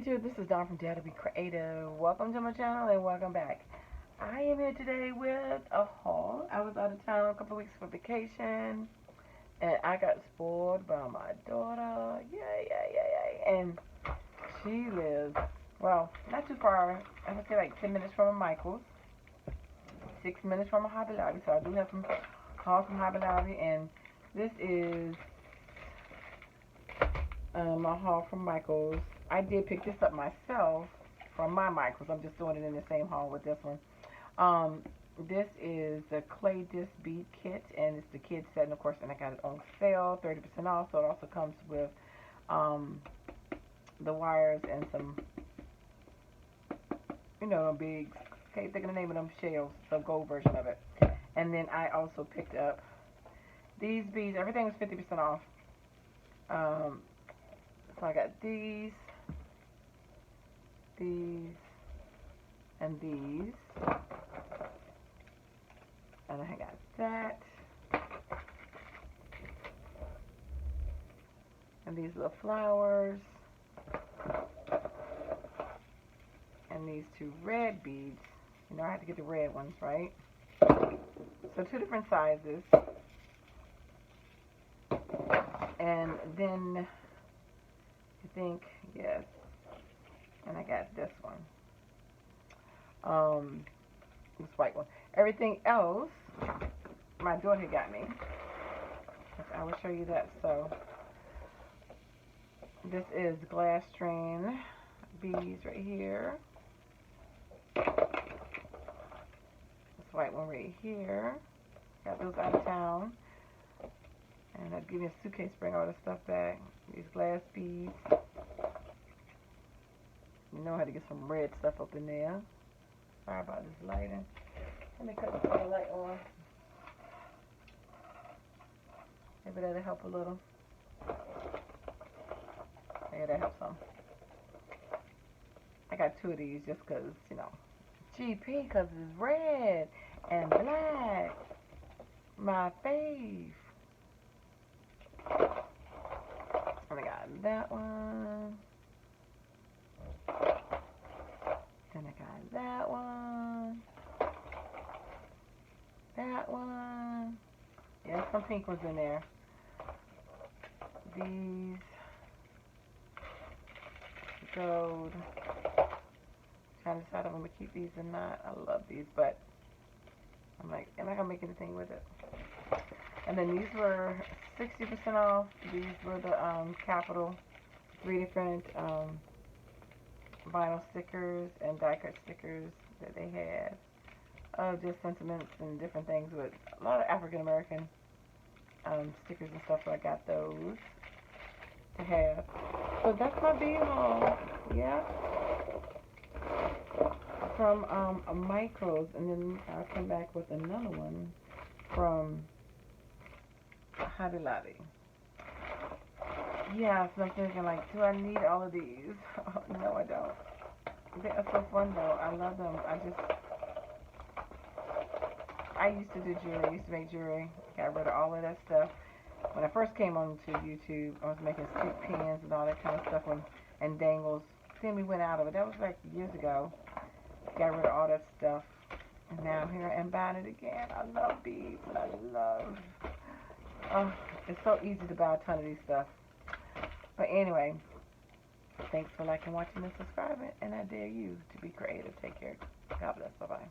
YouTube, this is Dawn from DaretoBeCreative. Welcome to my channel and welcome back. I am here today with a haul. I was out of town a couple weeks for vacation and I got spoiled by my daughter. Yay. And she lives, well, not too far. I would say like 10 minutes from a Michael's, 6 minutes from a Hobby Lobby. So I do have some hauls from Hobby Lobby, and this is my haul from Michael's. I did pick this up myself from my Michael's. I'm just doing it in the same haul with this one. This is the clay disc bead kit, and it's the kids set, and of course, and I got it on sale, 30% off. So it also comes with the wires and some, big, can't think of the name of them shells, the gold version of it. And then I also picked up these beads. Everything was 50% off. So I got these, and these, and I got that, and these little flowers, and these two red beads. I had to get the red ones, right? So 2 different sizes, and then I think, yes, and I got this one. This white one. Everything else, my daughter got me. I will show you that. So, this is glass strain beads right here. This white one right here. Got those out of town. And I'd give me a suitcase, bring all this stuff back. These glass beads. You know how to get some red stuff up in there. Sorry about this lighting. Let me cut the color light on. Maybe that'll help a little. Yeah, that helps some. I got 2 of these just because, GP, because it's red and black. My fave. And I got that one. Then I got that one. That one. Yeah, some pink ones in there. These. Gold. Trying to decide if I'm going to keep these or not. I love these, but I'm like, am I going to make anything with it? And then these were 60% off. These were the Capital 3 different vinyl stickers and die cut stickers that they had. Just sentiments and different things with a lot of African American stickers and stuff. So I got those to have. So that's my bead haul. Yeah. From Michael's, and then I'll come back with another one from Hobby Lobby. Yeah, so I'm thinking like, do I need all of these? No, I don't. They are so fun though. I love them. I used to do jewelry. I used to make jewelry. Got rid of all of that stuff. When I first came onto YouTube, I was making stick pins and all that kind of stuff and dangles. Then we went out of it. That was like years ago. Got rid of all that stuff. And now I'm here and buying it again. I love beads. It's so easy to buy a ton of these stuff. But anyway, thanks for liking, watching, and subscribing. And I dare you to be creative. Take care. God bless. Bye-bye.